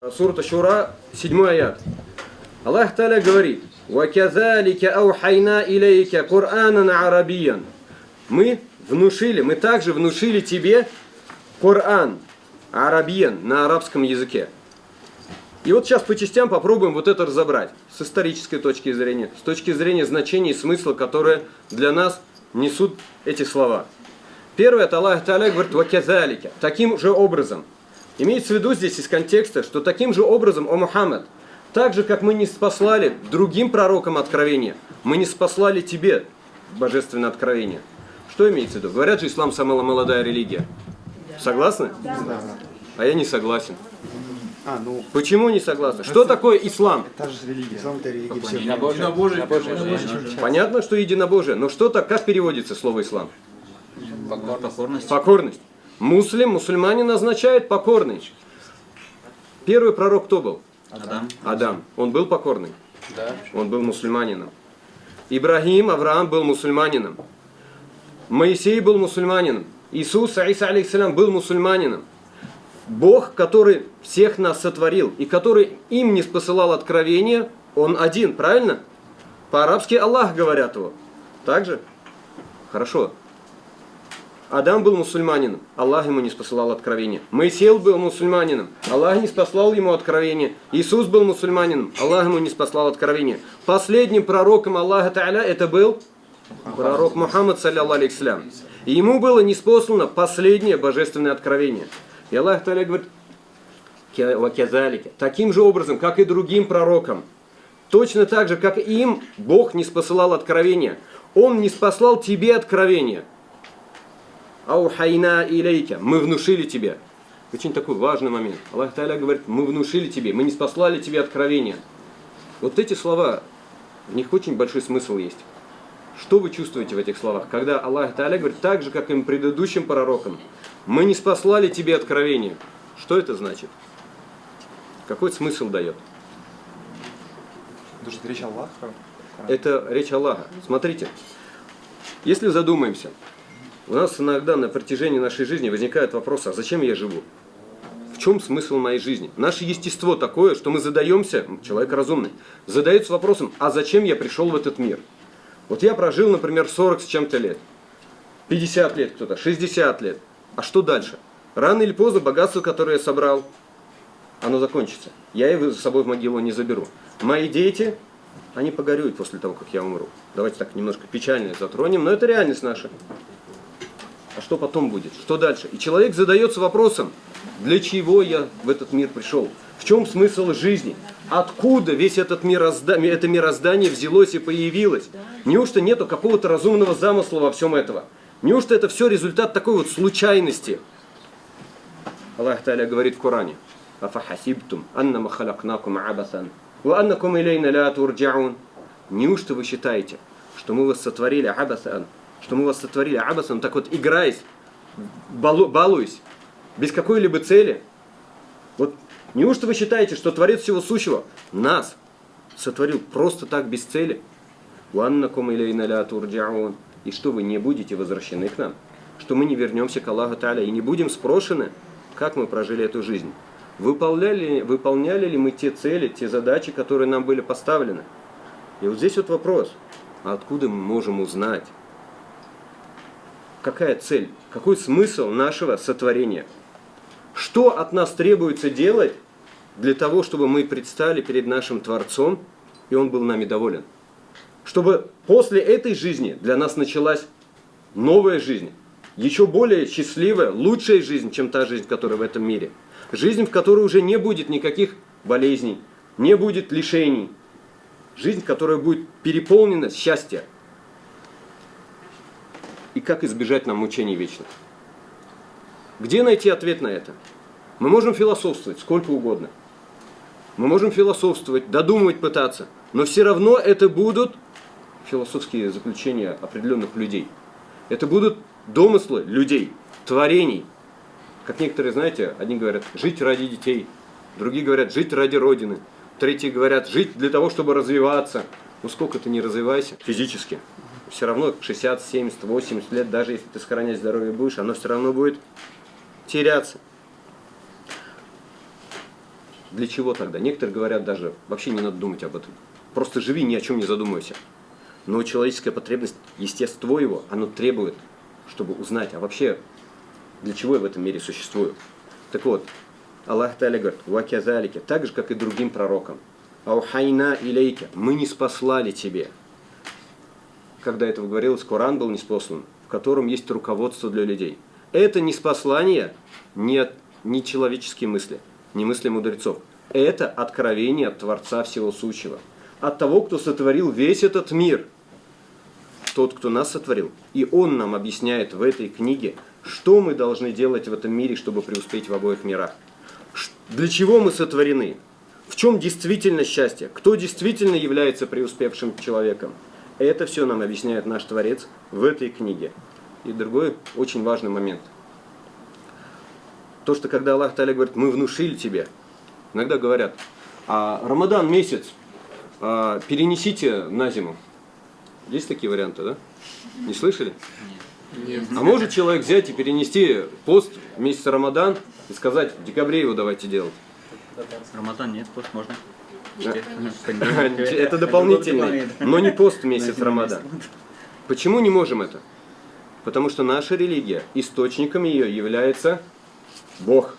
Сура Шура, 7 аят. Аллах Та'аля говорит: «Вакязалика аухайна илейка Кур'анан арабиян». Мы также внушили тебе Коран арабиян, на арабском языке. И вот сейчас по частям попробуем вот это разобрать с исторической точки зрения, с точки зрения значения и смысла, которые для нас несут эти слова. Первое, это Аллах Та'аля говорит: «Вакязалика», таким же образом. Имеется в виду здесь из контекста, что таким же образом, о Мухаммад, так же, как мы не спаслали другим пророкам откровения, мы не спаслали тебе божественное откровение. Что имеется в виду? Говорят же, ислам самая молодая религия. Согласны? Да. А я не согласен. Почему не согласны? Что такое ислам? Та же религия. Ислам это религия. Единобожие. Понятно, что единобожие. Но что так, как переводится слово ислам? Покорность. Покорность. Мусульманин означает покорный. Первый пророк кто был? Адам. Он был покорный. Да. Он был мусульманином. Ибрагим, Авраам был мусульманином. Моисей был мусульманином. Иисус, Иса алейхиссалям, был мусульманином. Бог, который всех нас сотворил и который им не спосылал откровения, Он один, правильно? По-арабски Аллах говорят его. Так же? Хорошо. Адам был мусульманином, Аллах ему не спосылал откровения. Моисей был мусульманином, Аллах не спаслал ему откровения. Иисус был мусульманином, Аллах ему не спаслал откровения. Последним пророком Аллаха Та'аля это был пророк Мухаммад, саллиллаху алейхи вассалям. И ему было ниспослано последнее божественное откровение. И Аллах Та'аля говорит: «Вакязалика», таким же образом, как и другим пророкам, точно так же, как и им, Бог не спосылал откровения. Он не спаслал тебе откровения. Аухайна илейка, мы внушили тебе. Очень такой важный момент. Аллах Та'аля говорит: мы внушили тебе, мы не спаслали тебе откровения. Вот эти слова, в них очень большой смысл есть. Что вы чувствуете в этих словах? Когда Аллах Та'аля говорит, так же, как и предыдущим пророкам, мы не спаслали тебе откровения. Что это значит? Какой смысл дает? Это же речь Аллаха. Это речь Аллаха. Смотрите, если задумаемся, у нас иногда на протяжении нашей жизни возникает вопрос: а зачем я живу? В чем смысл моей жизни? Наше естество такое, что мы задаемся, человек разумный, задается вопросом: а зачем я пришел в этот мир? Вот я прожил, например, 40 с чем-то лет, 50 лет кто-то, 60 лет. А что дальше? Рано или поздно богатство, которое я собрал, оно закончится. Я его с собой в могилу не заберу. Мои дети, они погорюют после того, как я умру. Давайте так немножко печально затронем, но это реальность наша. А что потом будет? Что дальше? И человек задается вопросом: для чего я в этот мир пришел? В чем смысл жизни? Откуда весь это мироздание взялось и появилось? Неужто нету какого-то разумного замысла во всем этом? Неужто это все результат такой вот случайности? Аллах Та'аля говорит в Коране: «Афахасибтум аннама халакнакум абасан, ва аннакум илейна ля турджаун». Неужто вы считаете, что мы вас сотворили абасан? Что мы вас сотворили абасан, так вот играясь, балуясь, без какой-либо цели? Вот неужто вы считаете, что Творец всего сущего нас сотворил просто так, без цели? «Ваннакум илейна ля турджаун». И что вы не будете возвращены к нам? Что мы не вернемся к Аллаху Та'аля и не будем спрошены, как мы прожили эту жизнь? Выполняли ли мы те цели, те задачи, которые нам были поставлены? И вот здесь вот вопрос: а откуда мы можем узнать? Какая цель? Какой смысл нашего сотворения? Что от нас требуется делать для того, чтобы мы предстали перед нашим Творцом, и Он был нами доволен? Чтобы после этой жизни для нас началась новая жизнь, еще более счастливая, лучшая жизнь, чем та жизнь, которая в этом мире. Жизнь, в которой уже не будет никаких болезней, не будет лишений. Жизнь, которая будет переполнена счастьем. И как избежать нам мучений вечных? Где найти ответ на это? Мы можем философствовать сколько угодно. Мы можем философствовать, додумывать пытаться. Но все равно это будут философские заключения определенных людей. Это будут домыслы людей, творений. Как некоторые, знаете, одни говорят: жить ради детей. Другие говорят: жить ради Родины. Третьи говорят: жить для того, чтобы развиваться. Ну сколько ты не развивайся физически, все равно 60, 70, 80 лет, даже если ты сохранять здоровье будешь, оно все равно будет теряться. Для чего тогда? Некоторые говорят даже, вообще не надо думать об этом. Просто живи, ни о чем не задумывайся. Но человеческая потребность, естество его, оно требует, чтобы узнать, а вообще, для чего я в этом мире существую. Так вот, Аллах Та'аля говорит, «Вакязалике», так же, как и другим пророкам. «Аухайна илейке», мы не спаслали тебе. Когда это говорилось, Коран был ниспослан, в котором есть руководство для людей. Это ниспослание не человеческие мысли, не мысли мудрецов. Это откровение от Творца Всего Сущего. От того, кто сотворил весь этот мир. Тот, кто нас сотворил. И Он нам объясняет в этой книге, что мы должны делать в этом мире, чтобы преуспеть в обоих мирах. Для чего мы сотворены? В чем действительно счастье? Кто действительно является преуспевшим человеком? Это все нам объясняет наш Творец в этой книге. И другой очень важный момент. То, что когда Аллах Та'аля говорит, мы внушили тебе. Иногда говорят, а Рамадан месяц перенесите на зиму. Есть такие варианты, да? Не слышали? Нет. А может человек взять и перенести пост месяца Рамадан и сказать, в декабре его давайте делать? Рамадан нет, пост можно. Это дополнительный, но не пост месяц Рамадан. Почему не можем это? Потому что наша религия, источником ее является Бог.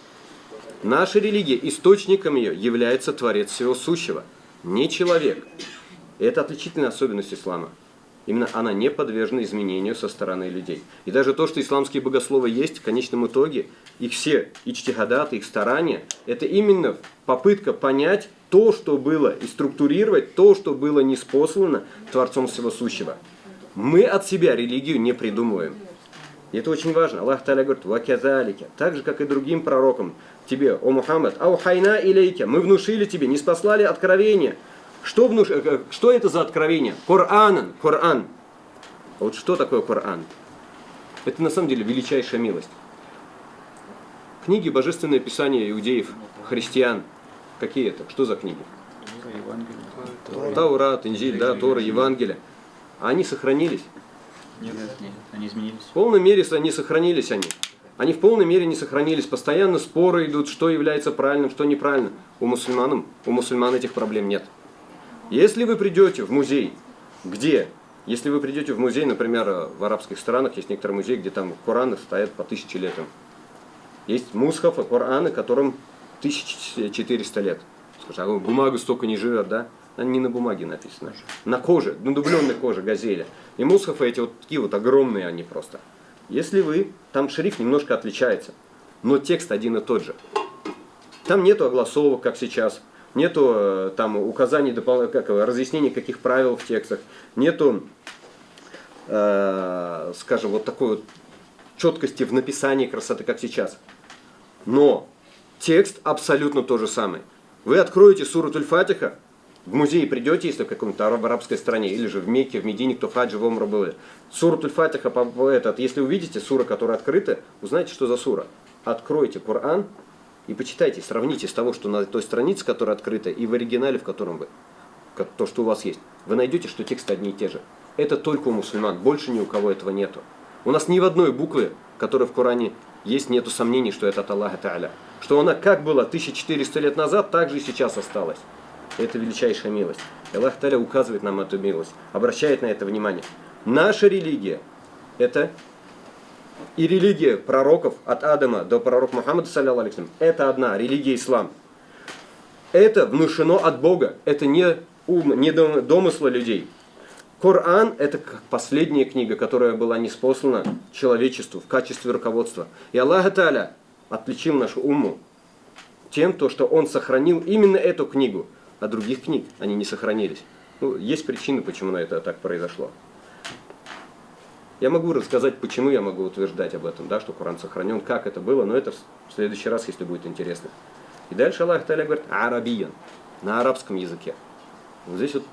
Наша религия, источником ее является Творец Всего Сущего, не человек. И это отличительная особенность ислама. Именно она не подвержена изменению со стороны людей. И даже то, что исламские богословы есть, в конечном итоге, их все ичтихадаты, их старания, это именно попытка понять то, что было, и структурировать то, что было ниспослано Творцом Всего Сущего. Мы от себя религию не придумываем. И это очень важно. Аллах Та'аля говорит, «Вакязалике», так же, как и другим пророкам, тебе, о Мухаммад, «Аухайна илейке», мы внушили тебе, не спаслали откровение. Что это за откровение? Коран. А вот что такое Коран? Это на самом деле величайшая милость. Книги, божественное писание иудеев, христиан. Какие это? Что за книги? Таурат, Инжиль, да, Тора, Евангелие. А они сохранились? Нет, они изменились. В полной мере не сохранились они. Они в полной мере не сохранились. Постоянно споры идут, что является правильным, что неправильным. У мусульман этих проблем нет. Если вы придете в музей, если вы придете в музей, например, в арабских странах, есть некоторые музеи, где там Кораны стоят по тысячелетиям. Есть мусхафы, Кораны, которым 1400 лет. Скажите, а бумага столько не живет, да? Она не на бумаге написана. На коже, на дубленной коже газели. И мусхафы эти вот такие вот огромные они просто. Если там шрифт немножко отличается, но текст один и тот же. Там нету огласовок, как сейчас. Нету там указаний, разъяснений каких правил в текстах. Нету, скажем, вот такой вот четкости в написании красоты, как сейчас. Но текст абсолютно тот же самый. Вы откроете сурат Аль-Фатиха, в музей придете, если в какой-то арабской стране, или же в Мекке, в Медине, кто в хаджи, в умру был. Сурат Аль-Фатиха, если увидите суры, которые открыты, узнаете, что за сура. Откройте Коран и почитайте, сравните с того, что на той странице, которая открыта, и в оригинале, в котором то, что у вас есть. Вы найдете, что тексты одни и те же. Это только у мусульман, больше ни у кого этого нету. У нас ни в одной букве, которая в Коране есть, нету сомнений, что это от Аллаха Та'аля. Что она как была 1400 лет назад, так же и сейчас осталась. Это величайшая милость. Аллах Та'аля указывает нам эту милость, обращает на это внимание. Наша религия – это и религия пророков от Адама до пророка Мухаммада, саллаллаху, это одна, религия ислам. Это внушено от Бога, это не домыслы людей. Коран – это как последняя книга, которая была ниспослана человечеству в качестве руководства. И Аллах Та'аля отличил нашу умму тем, что Он сохранил именно эту книгу, а других книг они не сохранились. Есть причины, почему это так произошло. Я могу рассказать, почему я могу утверждать об этом, что Коран сохранен, как это было, но это в следующий раз, если будет интересно. И дальше Аллах Та'аля говорит «арабиян», на арабском языке. Вот здесь вот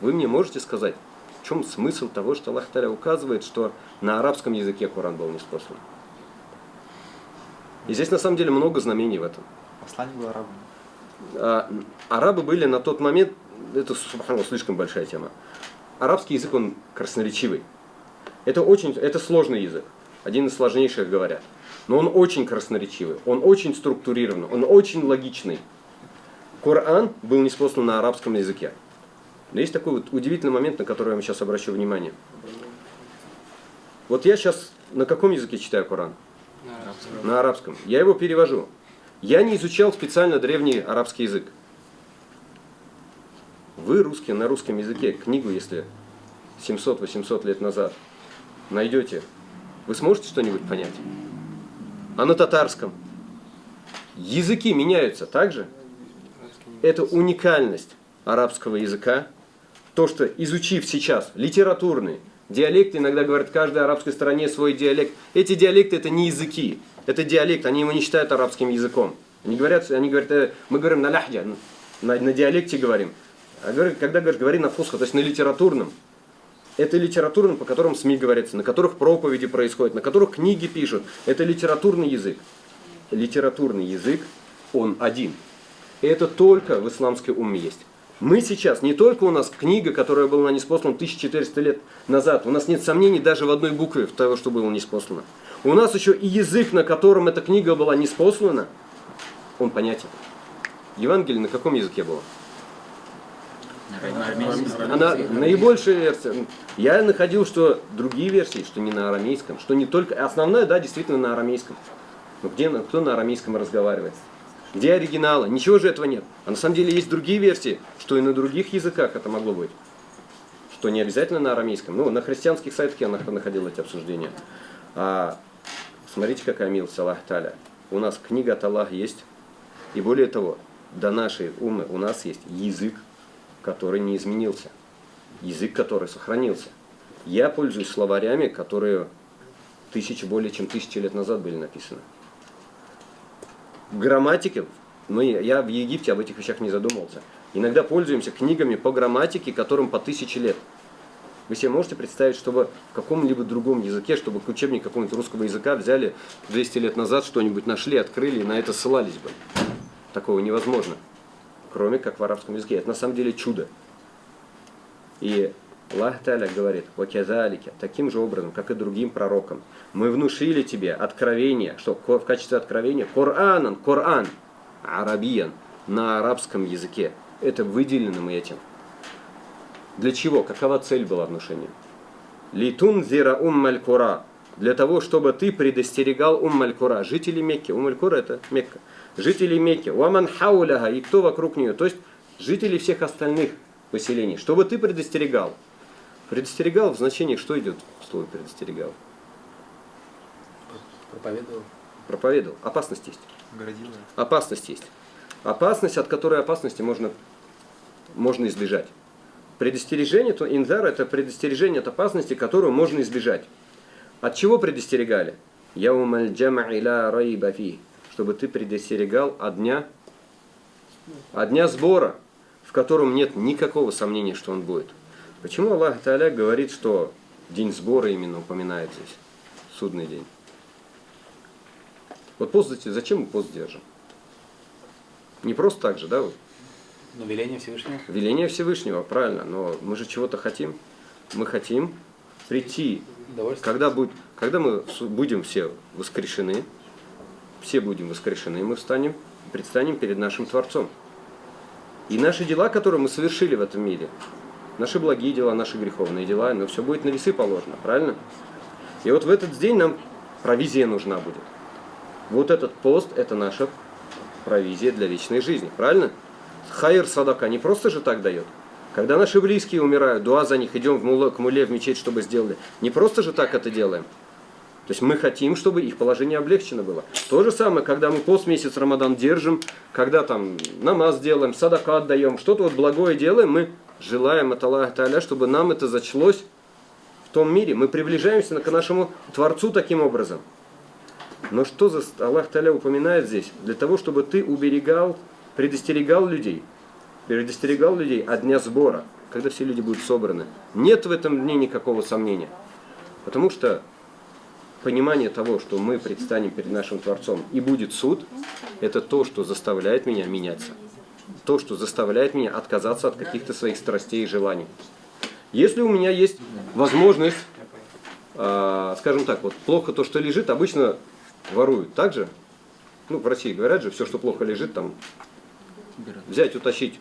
вы мне можете сказать, в чем смысл того, что Аллах Та'аля указывает, что на арабском языке Коран был ниспослан. И здесь на самом деле много знамений в этом. Послание было арабам. Арабы были на тот момент, это, субханаллах, слишком большая тема. Арабский язык, он красноречивый. Это сложный язык, один из сложнейших, говорят. Но он очень красноречивый, он очень структурированный, он очень логичный. Коран был ниспослан на арабском языке. Но есть такой вот удивительный момент, на который я вам сейчас обращу внимание. Вот я сейчас на каком языке читаю Коран? На арабском. Я его перевожу. Я не изучал специально древний арабский язык. Вы, русские, на русском языке книгу, если 700-800 лет назад найдете, вы сможете что-нибудь понять? А на татарском? Языки меняются также? Это уникальность арабского языка. То, что изучив сейчас литературные диалекты, иногда говорят, в каждой арабской стране свой диалект. Эти диалекты это не языки, это диалект, они его не считают арабским языком. Они говорят мы говорим на ляхья, на диалекте говорим. А когда говорят, говори на фусха, то есть на литературном. Это литературным, по которым СМИ говорится, на которых проповеди происходят, на которых книги пишут. Это литературный язык. Литературный язык, он один. И это только в исламской умме есть. Мы сейчас, не только у нас книга, которая была ниспослана 1400 лет назад, у нас нет сомнений даже в одной букве того, что было ниспослано. У нас еще и язык, на котором эта книга была ниспослана, он понятен. Евангелие на каком языке было? На армейском. Она наибольшая версия. Я находил, что другие версии, что не на арамейском, что не только... Основная, да, действительно на арамейском. Но кто на арамейском разговаривает? Где оригиналы? Ничего же этого нет. А на самом деле есть другие версии, что и на других языках это могло быть. Что не обязательно на арамейском. Ну, на христианских сайтах я находил эти обсуждения. А смотрите, какая милость Аллах Та'аля. У нас книга от Аллаха есть. И более того, до нашей уммы у нас есть язык, который не изменился. Язык, который сохранился. Я пользуюсь словарями, которые более чем 1000 лет назад были написаны. Грамматики, я в Египте об этих вещах не задумывался. Иногда пользуемся книгами по грамматике, которым по 1000 лет. Вы себе можете представить, чтобы в каком-либо другом языке, чтобы к учебнику какого-нибудь русского языка взяли 200 лет назад, что-нибудь нашли, открыли и на это ссылались бы? Такого невозможно. Кроме как в арабском языке. Это на самом деле чудо. И Аллах Та'аля говорит, «Вакязалике», таким же образом, как и другим пророкам, мы внушили тебе откровение, что в качестве откровения, Коран, арабиян, на арабском языке. Это выделено мы этим. Для чего? Какова цель была внушения? «Литунзира уммаль кура», для того, чтобы ты предостерегал уммаль кура, жителей Мекки. Уммаль кура это Мекка. Жителей Мекки. «Уаман хауляха», и кто вокруг нее, то есть жителей всех остальных поселений. Чтобы ты предостерегал. Предостерегал в значении, что идет в слове предостерегал? Проповедовал. Опасность есть. Городила. Опасность есть. Опасность, от которой опасности можно избежать. Предостережение, то инзар это предостережение от опасности, которую можно избежать. От чего предостерегали? Яумаль джама иля райба фи, чтобы ты предостерегал от дня сбора, в котором нет никакого сомнения, что он будет. Почему Аллах Та'аля говорит, что день сбора именно упоминает здесь? Судный день. Вот пост, зачем мы пост держим? Не просто так же, да? Вот. Но веление Всевышнего. Веление Всевышнего, правильно. Но мы же чего-то хотим. Мы хотим прийти, когда мы будем все воскрешены, мы встанем, предстанем перед нашим Творцом. И наши дела, которые мы совершили в этом мире, наши благие дела, наши греховные дела, но все будет на весы положено, правильно? И вот в этот день нам провизия нужна будет. Вот этот пост – это наша провизия для вечной жизни, правильно? Хайр садака не просто же так дает. Когда наши близкие умирают, дуа за них, идем к муле, в мечеть, чтобы сделали. Не просто же так это делаем. То есть мы хотим, чтобы их положение облегчено было. То же самое, когда мы пост месяц Рамадан держим, когда там намаз делаем, садака отдаем, что-то вот благое делаем, мы желаем от Аллаха Та'аля, чтобы нам это зачлось в том мире. Мы приближаемся к нашему Творцу таким образом. Но что за Аллах Та'аля упоминает здесь? Для того, чтобы ты предостерегал людей от дня сбора, когда все люди будут собраны. Нет в этом дне никакого сомнения. Потому что понимание того, что мы предстанем перед нашим Творцом и будет суд, это то, что заставляет меня меняться. То, что заставляет меня отказаться от каких-то своих страстей и желаний. Если у меня есть возможность, скажем так, вот плохо то, что лежит, обычно воруют. Так же? Ну, в России говорят же, все, что плохо лежит, там взять, утащить.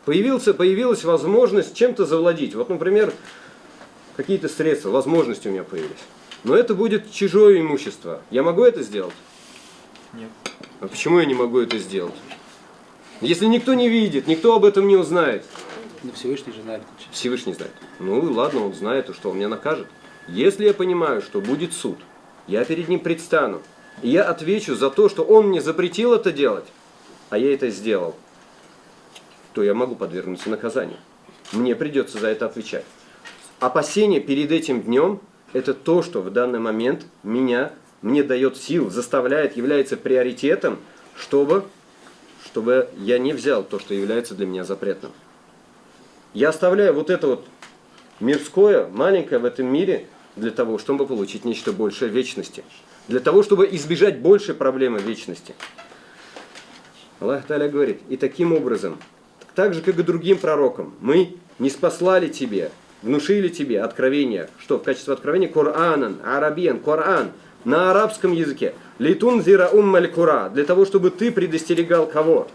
Появилась возможность чем-то завладеть. Вот, например, какие-то средства, возможности у меня появились. Но это будет чужое имущество. Я могу это сделать? Нет. А почему я не могу это сделать? Если никто не видит, никто об этом не узнает. Ну, Всевышний же знает. Всевышний знает. Ну ладно, он знает, и что, он меня накажет. Если я понимаю, что будет суд, я перед ним предстану, и я отвечу за то, что он мне запретил это делать, а я это сделал, то я могу подвергнуться наказанию. Мне придется за это отвечать. Опасение перед этим днем – это то, что в данный момент мне дает сил, заставляет, является приоритетом, чтобы я не взял то, что является для меня запретным. Я оставляю вот это вот мирское, маленькое в этом мире для того, чтобы получить нечто большее в вечности. Для того, чтобы избежать большей проблемы вечности. Аллах Та'аля говорит, и таким образом, так же, как и другим пророкам, мы не спаслали тебе, внушили тебе откровение, что в качестве откровения Коранан, арабиян, Коран, на арабском языке, литун зира уммаль кура, для того, чтобы ты предостерегал кого?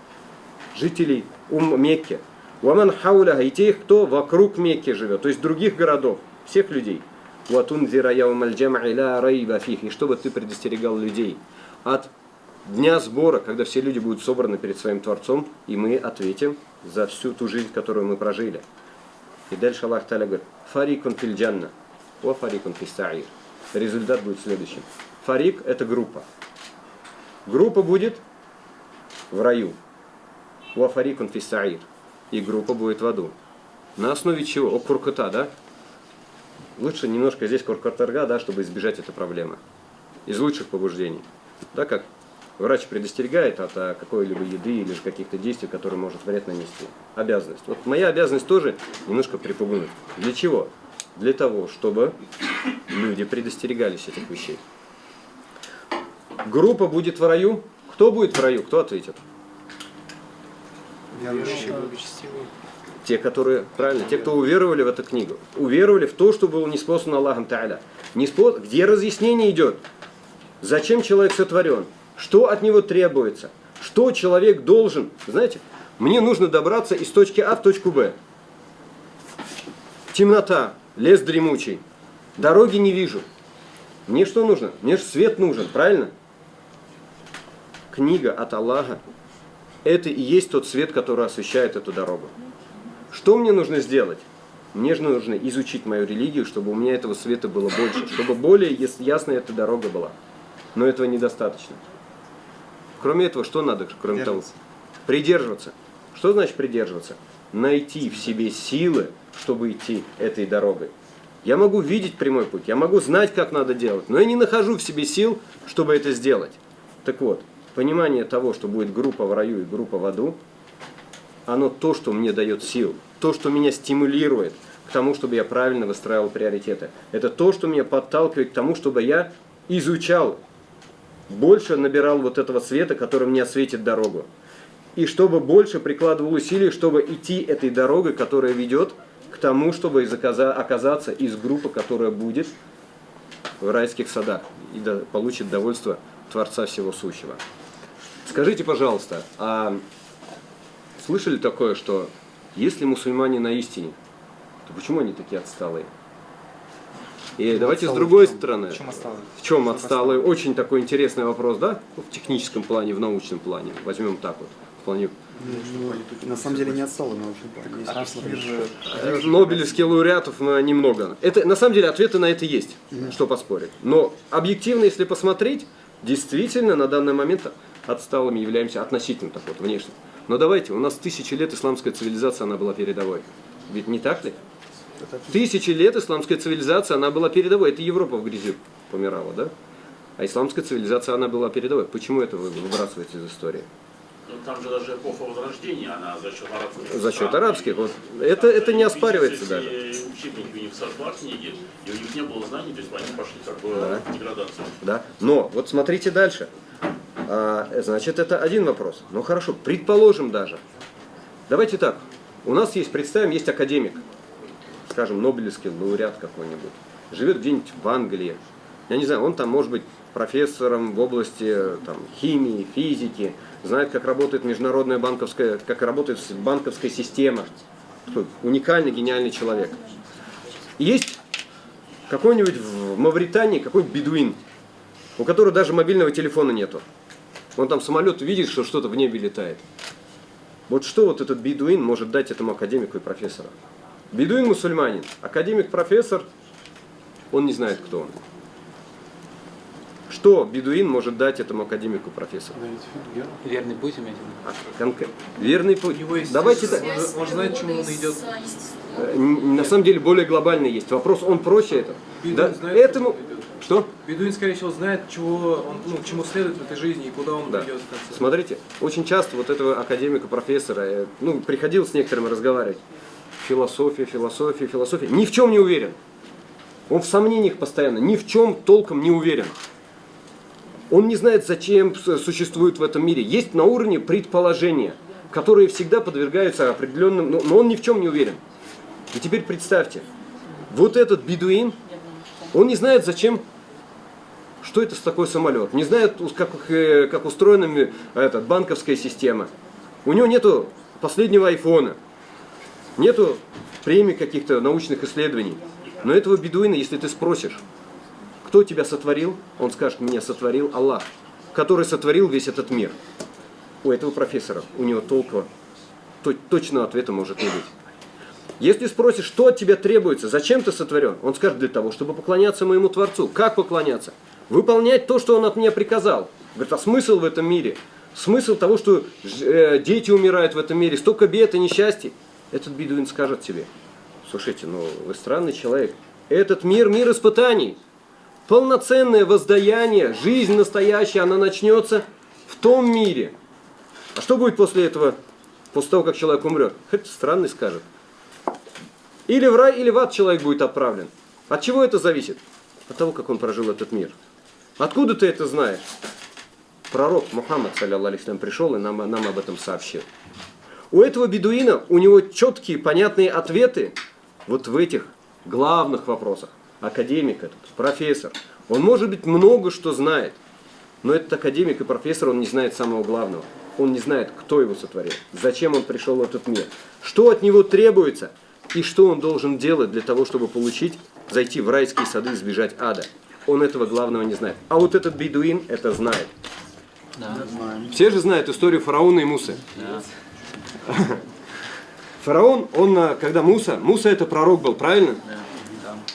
Жителей Мекки. Уаман хауляха, и тех, кто вокруг Мекки живет, то есть других городов, всех людей. Уатун зира яумаль джам'и ла райба фих, и чтобы ты предостерегал людей от дня сбора, когда все люди будут собраны перед своим Творцом, и мы ответим за всю ту жизнь, которую мы прожили. И дальше Аллах Та'аля говорит, фарикун фил джанна, ва фарикун фис саир. Результат будет следующим. Фарик – это группа. Группа будет в раю. Ва фарикун фис саир. И группа будет в аду. На основе чего? О куркута, да? Лучше немножко здесь куркутарга, да, чтобы избежать этой проблемы. Из лучших побуждений. Да, как врач предостерегает от какой-либо еды или же каких-то действий, которые может вред нанести. Обязанность. Вот моя обязанность тоже немножко припугнуть. Для чего? Для того, чтобы люди предостерегались этих вещей. Группа будет в раю. Кто будет в раю? Кто ответит? Те, которые, правильно, те, кто уверовали в эту книгу. Уверовали в то, что было ниспослано Аллахом Та'аля. Где разъяснение идет? Зачем человек сотворен? Что от него требуется? Что человек должен? Знаете, мне нужно добраться из точки А в точку Б. Темнота, лес дремучий, дороги не вижу. Мне что нужно? Мне же свет нужен, правильно? Книга от Аллаха – это и есть тот свет, который освещает эту дорогу. Что мне нужно сделать? Мне же нужно изучить мою религию, чтобы у меня этого света было больше, чтобы более ясная эта дорога была. Но этого недостаточно. Кроме этого, что надо, кроме того? Придерживаться. Что значит придерживаться? Найти в себе силы, чтобы идти этой дорогой. Я могу видеть прямой путь, я могу знать, как надо делать, но я не нахожу в себе сил, чтобы это сделать. Так вот, понимание того, что будет группа в раю и группа в аду, оно то, что мне дает сил, то, что меня стимулирует к тому, чтобы я правильно выстраивал приоритеты. Это то, что меня подталкивает к тому, чтобы я изучал, больше набирал вот этого света, который мне осветит дорогу. И чтобы больше прикладывал усилий, чтобы идти этой дорогой, которая ведет к тому, чтобы оказаться из группы, которая будет в райских садах и получит довольство Творца Всего Сущего. Скажите, пожалуйста, а слышали такое, что если мусульмане на истине, то почему они такие отсталые? И давайте с другой стороны. В чем отсталые? В чем отсталые? Очень такой интересный вопрос, да? В техническом плане, в научном плане. Возьмем так вот. В плане... На самом деле не отсталый научный план. Арабский мир же... Нобелевских лауреатов немного. Это, на самом деле ответы на это есть, что поспорить. Но объективно, если посмотреть, действительно на данный момент отсталыми являемся относительно так вот внешне. Но давайте, у нас 1000 лет исламская цивилизация, она была передовой. Ведь не так ли? 1000 лет исламская цивилизация, она была передовой. Это Европа в грязи помирала, да? А исламская цивилизация, она была передовой. Почему это выбрасывается из истории? Ну, там же даже эпоха Возрождения, она за счет арабских. За счет арабских. Вот. Это не оспаривается даже. Учебники у них сошла книги, и у них не было знаний, то есть они пошли как бы в деградацию. Да. Но вот смотрите дальше. Значит, это один вопрос. Ну хорошо, предположим даже. Давайте так. У нас есть, представим, есть академик, скажем, Нобелевский лауреат какой-нибудь. Живет где-нибудь в Англии. Я не знаю, он там может быть профессором в области там, химии, физики, знает, как работает международная банковская, как работает банковская система. Такой уникальный, гениальный человек. И есть какой-нибудь в Мавритании, какой-нибудь бедуин, у которого даже мобильного телефона нету. Он там самолет видит, что что-то в небе летает. Вот что вот этот бедуин может дать этому академику и профессору? Бедуин мусульманин, академик-профессор, он не знает, кто он. Что бедуин может дать этому академику-профессору? Верный путь имеете в виду? Верный путь. Давайте так. Он знает, чему он идет. На самом деле более глобальный есть вопрос, он проще это. Бедуин Да, знает, этому... чему он идет. Что? Бедуин, скорее всего, знает, чего он, к чему следует в этой жизни и куда он Да. придет в конце. Смотрите, очень часто вот этого академика-профессора, приходилось с некоторыми разговаривать. Философия. Ни в чем не уверен. Он в сомнениях постоянно, ни в чем толком не уверен. Он не знает, зачем существует в этом мире. Есть на уровне предположения, которые всегда подвергаются определенным, но он ни в чем не уверен. И теперь представьте, вот этот бедуин, он не знает, зачем, что это такой самолет, не знает, как устроена банковская система. У него нету последнего айфона, нету премий каких-то научных исследований. Но этого бедуина, если ты спросишь, кто тебя сотворил, он скажет, меня сотворил Аллах, который сотворил весь этот мир. У этого профессора, у него точного ответа может не быть. Если спросишь, что от тебя требуется, зачем ты сотворен, он скажет, для того, чтобы поклоняться моему Творцу. Как поклоняться? Выполнять то, что он от меня приказал. Говорит, а смысл в этом мире? Смысл того, что дети умирают в этом мире, столько бед и несчастий. Этот бедуин скажет тебе, слушайте, вы странный человек. Этот мир испытаний. Полноценное воздаяние, жизнь настоящая, она начнется в том мире. А что будет после этого, после того, как человек умрет? Хоть странный скажет. Или в рай, или в ад человек будет отправлен. От чего это зависит? От того, как он прожил этот мир. Откуда ты это знаешь? Пророк Мухаммад, саллаллаху алейхи вассалям, пришел и нам об этом сообщил. У этого бедуина, у него четкие, понятные ответы вот в этих главных вопросах. Академик этот, профессор. Он, может быть, много что знает. Но этот академик и профессор, он не знает самого главного. Он не знает, кто его сотворил, зачем он пришел в этот мир, что от него требуется и что он должен делать для того, чтобы зайти в райские сады и избежать ада. Он этого главного не знает. А вот этот бедуин это знает. Да. Все же знают историю фараона и Мусы. Да. Фараон, когда Муса это пророк был, правильно? Да.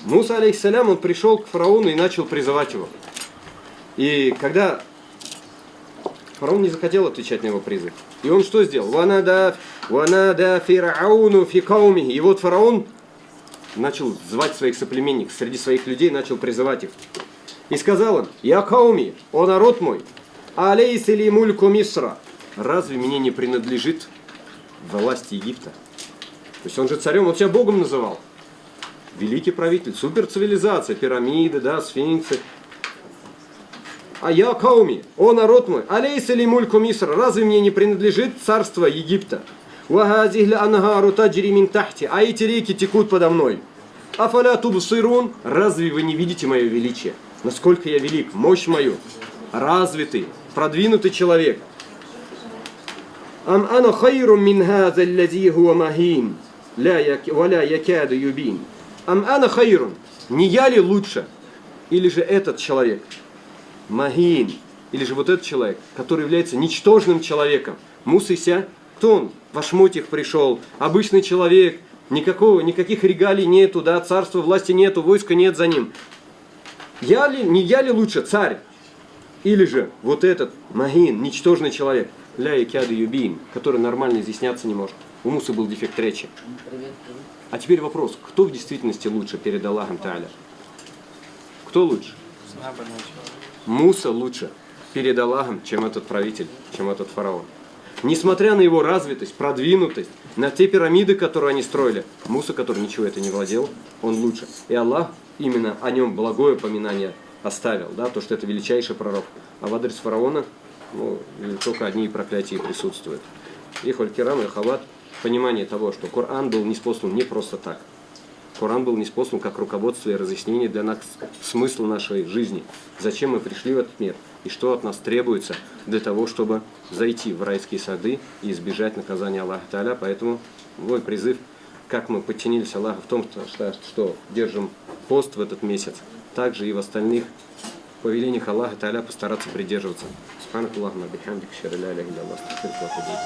Муса, алейхиссалям, он пришел к фараону и начал призывать его. И когда фараон не захотел отвечать на его призыв, и он что сделал? «Ванада фирауну фи каумихи». И вот фараон начал звать своих соплеменников, среди своих людей начал призывать их. И сказал им: «Я кауми, о народ мой, алейси ли мульку Мисра, разве мне не принадлежит власть Египта?» То есть он же царем, он себя Богом называл. Великий правитель, суперцивилизация, пирамиды, сфинксы. А я кауми, о народ мой, алейса ли мульку Мисра, разве мне не принадлежит царство Египта? Вахазихля ангару таджри мин тахти, а эти реки текут подо мной. Афаля тубсирун, разве вы не видите мое величие? Насколько я велик, мощь мою, развитый, продвинутый человек. Ам ана хайрун мин хаза аллази хуа махин, валя якаду юбин. Ам ана хайрун, не я ли лучше, или же этот человек? Махин, или же вот этот человек, который является ничтожным человеком. Мусыся, кто он? В ошмотьях пришел, обычный человек, никаких регалий нету, царства, власти нету, войска нет за ним. Не я ли лучше царь? Или же вот этот Махин, ничтожный человек, ля якяду юбин, который нормально изъясняться не может. У Мусы был дефект речи. А теперь вопрос, кто в действительности лучше перед Аллахом Тааля? Кто лучше? Муса лучше перед Аллахом, чем этот правитель, чем этот фараон. Несмотря на его развитость, продвинутость, на те пирамиды, которые они строили, Муса, который ничего это не владел, он лучше. И Аллах именно о нем благое поминание оставил, то, что это величайший пророк. А в адрес фараона только одни проклятия присутствуют. И холькирам, и хават, понимание того, что Коран был ниспослан не просто так. Коран был ниспослан как руководство и разъяснение для нас смысла нашей жизни. Зачем мы пришли в этот мир и что от нас требуется для того, чтобы зайти в райские сады и избежать наказания Аллаха Тааля. Поэтому мой призыв, как мы подчинились Аллаху в том, что держим пост в этот месяц, также и в остальных повелениях Аллаха Тааля постараться придерживаться. Субханакаллахумма бихамдик, ашхаду ан ла иляха илля Аллах, астагфирука ва атубу илейк.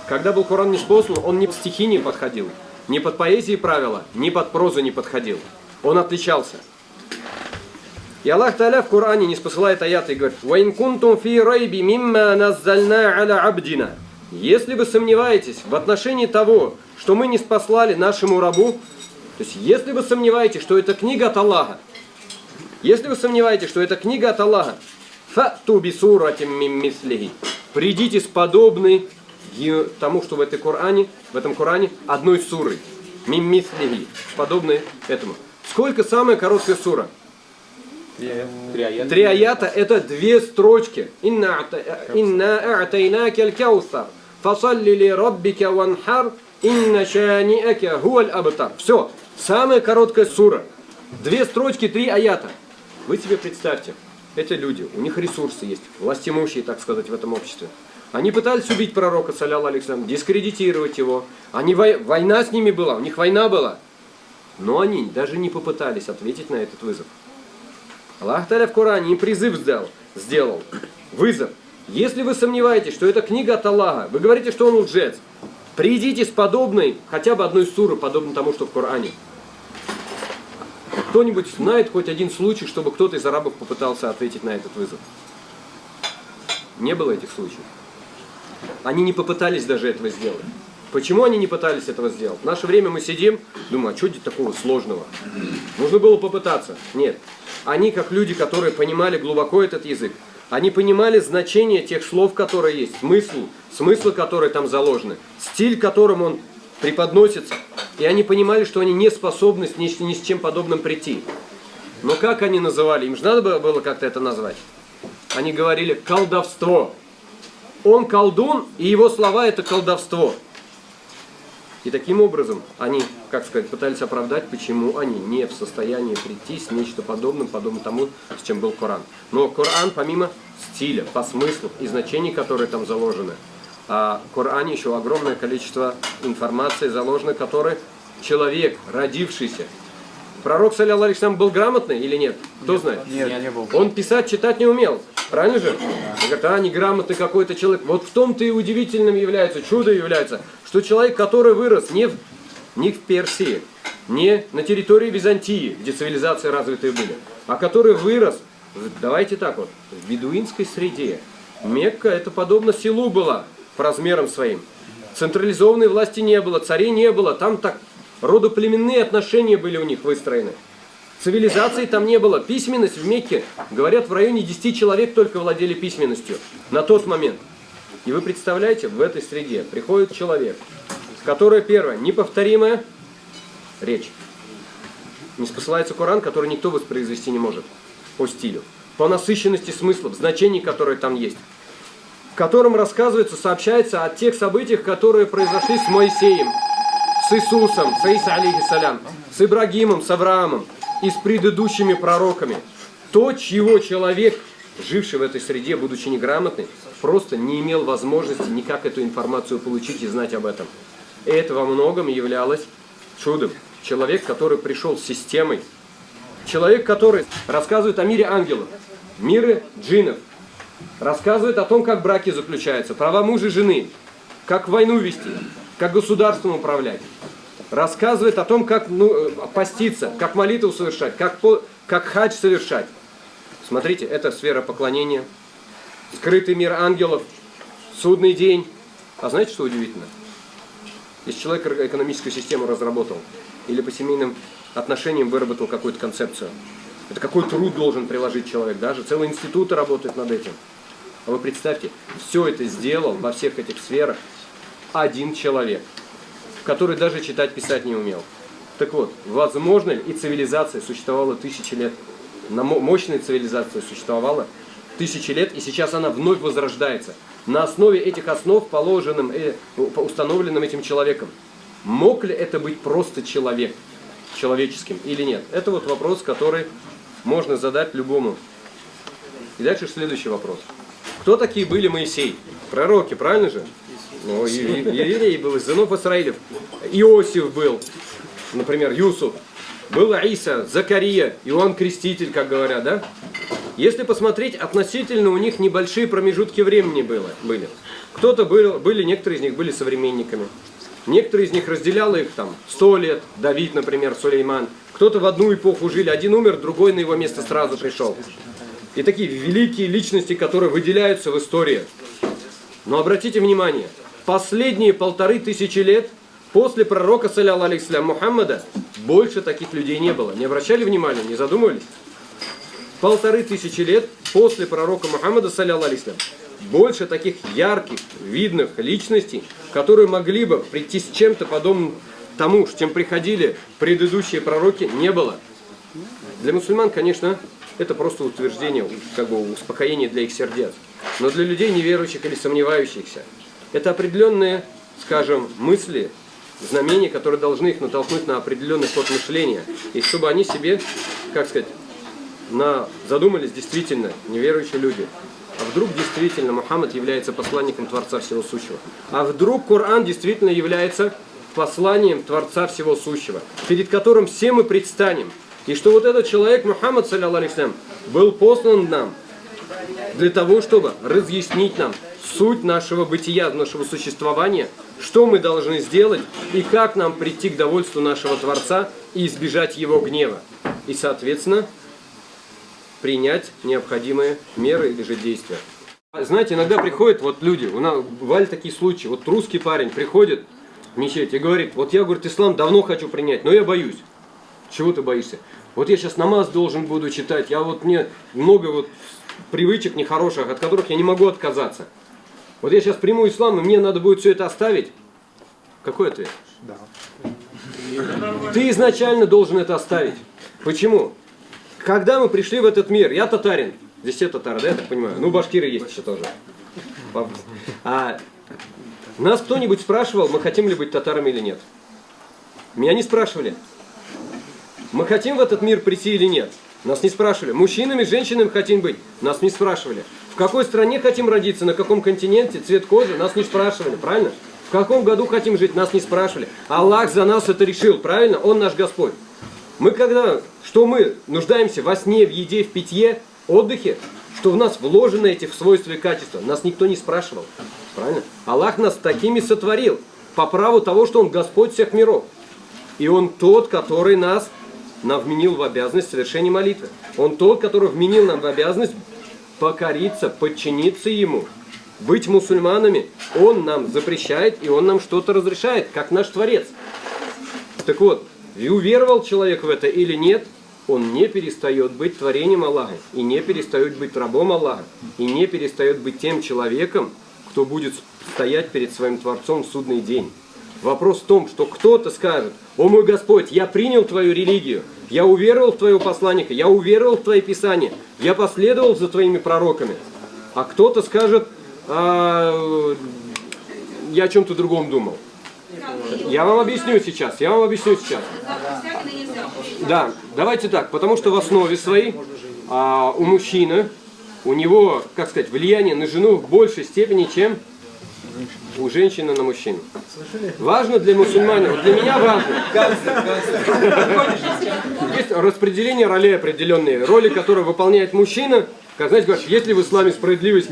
Когда был Коран ниспослан, он ни под стихи не подходил, ни под поэзии правила, ни под прозу не подходил. Он отличался. И Аллах Тааля в Коране не спосылает аяты и говорит: «Ваин кунтум фи райби мимма наззальна аля абдина». Если вы сомневаетесь в отношении того, что мы не спаслали нашему рабу, то есть если вы сомневаетесь, что это книга от Аллаха, фату би суратим мим мислихи, придите с подобной тому, что в этом Коране одной сурой. Мим мислихи, подобной этому. Сколько самая короткая сура? 3 аята, это 2 строчки. Инна а'тайнака аль-каусар, фасалли ли раббика ванхар, инна шани'ака хуаль абтар. Все, самая короткая сура. 2 строчки, 3 аята. Вы себе представьте, эти люди, у них ресурсы есть, властимущие, так сказать, в этом обществе. Они пытались убить пророка, саллаллаху алейхи ва саллям, дискредитировать его. Война с ними была, у них война была. Но они даже не попытались ответить на этот вызов. Аллах Тааля в Коране им призыв сделал. Вызов. Если вы сомневаетесь, что это книга от Аллаха, вы говорите, что он лжец, придите с подобной, хотя бы одной суры, подобной тому, что в Коране. Кто-нибудь знает хоть один случай, чтобы кто-то из арабов попытался ответить на этот вызов? Не было этих случаев. Они не попытались даже этого сделать. Почему они не пытались этого сделать? В наше время мы сидим, думаем, а что здесь такого сложного? Нужно было попытаться. Нет. Они, как люди, которые понимали глубоко этот язык, они понимали значение тех слов, которые есть, смыслы, которые там заложены, стиль, которым он преподносится. И они понимали, что они не способны ни с чем подобным прийти. Но как они называли? Им же надо было как-то это назвать. Они говорили колдовство. Он колдун, и его слова это колдовство. И таким образом они, пытались оправдать, почему они не в состоянии прийти с нечто подобным тому, с чем был Коран. Но Коран, помимо стиля, по смыслу и значений, которые там заложены, в Коране еще огромное количество информации заложено, которой человек, родившийся. Пророк, саллаллаху алейхи ва саллям, был грамотный или нет? Кто знает? Нет, не был. Он писать, читать не умел. Правильно же? Он говорит, неграмотный какой-то человек. Вот в том-то и удивительным является, чудо является, что человек, который вырос не в Персии, не на территории Византии, где цивилизации развитые были, а который вырос, давайте так вот, в бедуинской среде. Мекка это подобно селу была по размерам своим. Централизованной власти не было, царей не было, там так родоплеменные отношения были у них выстроены. Цивилизации там не было. Письменность в Мекке, говорят, в районе 10 человек только владели письменностью на тот момент. И вы представляете, в этой среде приходит человек, который, первое, неповторимая речь. Не спосылается Коран, который никто воспроизвести не может по стилю, по насыщенности смыслов, значений, которые там есть, в котором рассказывается, сообщается о тех событиях, которые произошли с Моисеем, с Иисусом, с Иса алейхиссалям, с Ибрагимом, с Авраамом и с предыдущими пророками. То, чего человек, живший в этой среде, будучи неграмотный, просто не имел возможности никак эту информацию получить и знать об этом. И это во многом являлось чудом. Человек, который пришел с системой, человек, который рассказывает о мире ангелов, мире джиннов, рассказывает о том, как браки заключаются, права мужа и жены, как войну вести, как государством управлять. Рассказывает о том, как поститься, как молитву совершать, как хадж совершать. Смотрите, это сфера поклонения, скрытый мир ангелов, судный день. А знаете, что удивительно? Если человек экономическую систему разработал или по семейным отношениям выработал какую-то концепцию, это какой труд должен приложить человек, даже целые институты работают над этим. А вы представьте, все это сделал во всех этих сферах один человек, который даже читать, писать не умел. Так вот, возможно ли, и цивилизация существовала 1000 лет, мощная цивилизация существовала 1000 лет, и сейчас она вновь возрождается. На основе этих основ, положенным, установленным этим человеком. Мог ли это быть просто человек, человеческим или нет? Это вот вопрос, который можно задать любому. И дальше следующий вопрос. Кто такие были Моисей? Пророки, правильно же? Ну, Иерей был из сынов Исраилев. Иосиф был, например, Юсуф. Был Иса, Закария, Иоанн Креститель, как говорят, да? Если посмотреть, относительно у них небольшие промежутки времени были. Кто-то были, некоторые из них были современниками. Некоторые из них разделяло их там 100 лет, Давид, например, Сулейман. Кто-то в одну эпоху жили, один умер, другой на его место сразу пришел. И такие великие личности, которые выделяются в истории. Но обратите внимание, последние 1500 лет после пророка, салляллаху алейхи ва саллям, Мухаммада, больше таких людей не было. Не обращали внимания, не задумывались? 1500 лет после пророка Мухаммада, салляллаху алейхи ва саллям, больше таких ярких, видных личностей, которые могли бы прийти с чем-то подобным тому, с чем приходили предыдущие пророки, не было. Для мусульман, конечно, это просто утверждение, как бы успокоение для их сердец. Но для людей неверующих или сомневающихся, это определенные, скажем, мысли, знамения, которые должны их натолкнуть на определенный ход мышления. И чтобы они себе, как сказать, задумались действительно, неверующие люди. А вдруг действительно Мухаммад является посланником Творца Всего Сущего? А вдруг Коран действительно является посланием Творца Всего Сущего, перед которым все мы предстанем? И что вот этот человек, Мухаммад, салляллаху алейхи ва саллям, был послан нам для того, чтобы разъяснить нам суть нашего бытия, нашего существования, что мы должны сделать и как нам прийти к довольству нашего Творца и избежать Его гнева. И, соответственно, принять необходимые меры или же действия. Знаете, иногда приходят вот люди, у нас бывали такие случаи, вот русский парень приходит в мечеть и говорит, вот я, говорит, ислам давно хочу принять, но я боюсь. Чего ты боишься? Вот я сейчас намаз должен буду читать, мне много вот привычек нехороших, от которых я не могу отказаться. Вот я сейчас приму ислам, и мне надо будет все это оставить. Какой ответ? Да. Ты изначально должен это оставить. Почему? Когда мы пришли в этот мир, я татарин, здесь все татары, да, я так понимаю? Ну, башкиры есть еще тоже. Нас кто-нибудь спрашивал, мы хотим ли быть татарами или нет? Меня не спрашивали. Мы хотим в этот мир прийти или нет? Нас не спрашивали. Мужчинами, женщинами хотим быть? Нас не спрашивали. В какой стране хотим родиться, на каком континенте, цвет кожи? Нас не спрашивали, правильно? В каком году хотим жить? Нас не спрашивали. Аллах за нас это решил, правильно? Он наш Господь. Мы что мы нуждаемся во сне, в еде, в питье, отдыхе, что в нас вложены эти свойства и качества, нас никто не спрашивал. Правильно? Аллах нас такими сотворил, по праву того, что Он Господь всех миров. И Он тот, который нам вменил в обязанность совершения молитвы. Он тот, который вменил нам в обязанность покориться, подчиниться Ему, быть мусульманами. Он нам запрещает, и Он нам что-то разрешает, как наш Творец. Так вот, и уверовал человек в это или нет, он не перестает быть творением Аллаха, и не перестает быть рабом Аллаха, и не перестает быть тем человеком, кто будет стоять перед своим Творцом в судный день. Вопрос в том, что кто-то скажет: «О мой Господь, я принял Твою религию, я уверовал в Твоего посланника, я уверовал в Твои Писания, я последовал за Твоими пророками». А кто-то скажет: «Я о чем-то другом думал». Я вам объясню сейчас. Да, давайте так, потому что в основе своей у мужчины, у него, как сказать, влияние на жену в большей степени, чем у женщины на мужчину. Важно для мусульман, вот для меня важно. Есть распределение ролей определенные, роли, которые выполняет мужчина. Как, знаете, говорят, есть ли в исламе справедливость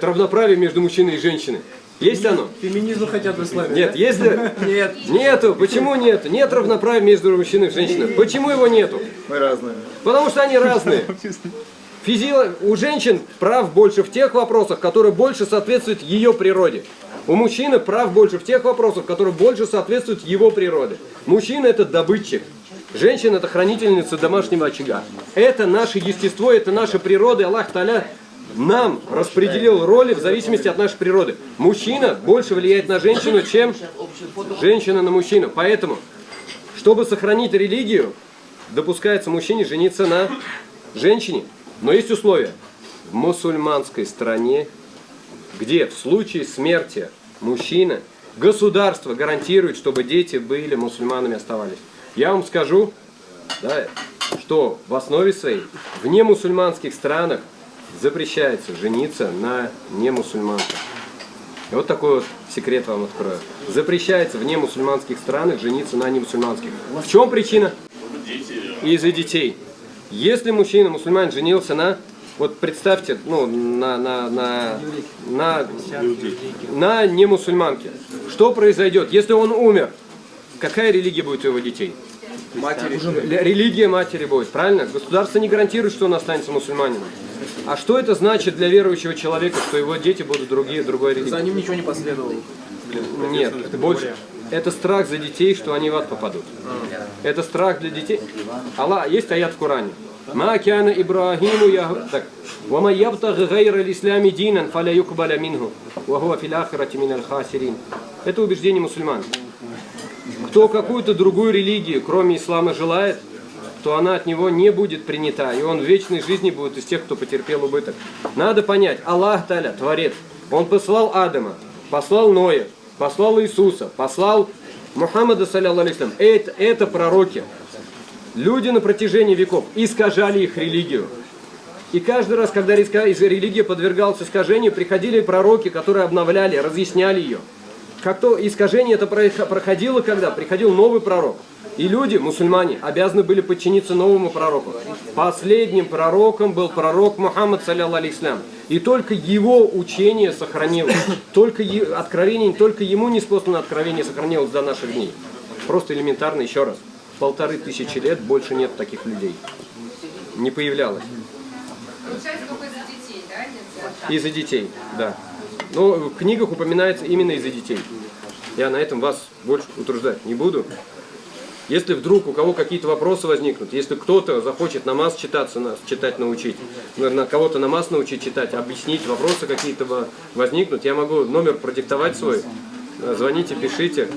равноправие между мужчиной и женщиной? Есть оно? Феминизм хотят в исламе. Нет, есть ли? Нет. Нету. Почему нет? Нет равноправия между мужчиной и женщиной. Почему его нету? Мы разные. Потому что они разные. У женщин прав больше в тех вопросах, которые больше соответствуют ее природе. У мужчины прав больше в тех вопросах, которые больше соответствуют его природе. Мужчина — это добытчик. Женщина — это хранительница домашнего очага. Это наше естество, это наша природа. Аллах Та'аля нам распределил роли в зависимости от нашей природы. Мужчина больше влияет на женщину, чем женщина на мужчину. Поэтому, чтобы сохранить религию, допускается мужчине жениться на женщине. Но есть условия. В мусульманской стране, где в случае смерти мужчины, государство гарантирует, чтобы дети были мусульманами, оставались. Я вам скажу, да, что в основе своей в немусульманских странах запрещается жениться на немусульманках. И вот такой вот секрет вам открою. Запрещается в немусульманских странах жениться на немусульманских. В чем причина? Из-за детей. Если мужчина, мусульманин, женился на, вот представьте, ну, на немусульманке. Что произойдет, если он умер? Какая религия будет у его детей? Матери. Религия матери будет, правильно? Государство не гарантирует, что он останется мусульманином. А что это значит для верующего человека, что его дети будут другой религии? За ним ничего не последовало. Нет, это больше. Это страх за детей, что они в ад попадут. Это страх для детей. Аллах, есть аят в Коране. Ма кяна Ибрахиму так. Ва ма ябтагhi гайра аль-ислами динан фаля юкбаля минху ва хуа фил ахирати миналь хасирин. Это убеждение мусульман. Кто какую-то другую религию, кроме ислама, желает, то она от него не будет принята, и он в вечной жизни будет из тех, кто потерпел убыток. Надо понять, Аллах Та'аля, Творец, Он послал Адама, послал Ноя, послал Иисуса, послал Мухаммада, саллаллаху алейхи ва саллям. Это пророки. Люди на протяжении веков искажали их религию. И каждый раз, когда религия подвергалась искажению, приходили пророки, которые обновляли, разъясняли ее. Как то искажение это проходило, когда приходил новый пророк. И люди, мусульмане, обязаны были подчиниться новому пророку. Последним пророком был пророк Мухаммад, саллаллаху алейхи ва саллям. И только его учение сохранилось. Только ему неспосланное откровение сохранилось до наших дней. Просто элементарно, еще раз. 1500 лет больше нет таких людей. Не появлялось. Получается, только из-за детей, да? Из-за детей, да. Но в книгах упоминается именно из-за детей. Я на этом вас больше утруждать не буду. Если вдруг у кого какие-то вопросы возникнут, если кто-то захочет намаз читать научить, наверное, кого-то намаз научить читать, объяснить, вопросы какие-то возникнут, я могу номер продиктовать свой. Звоните, пишите.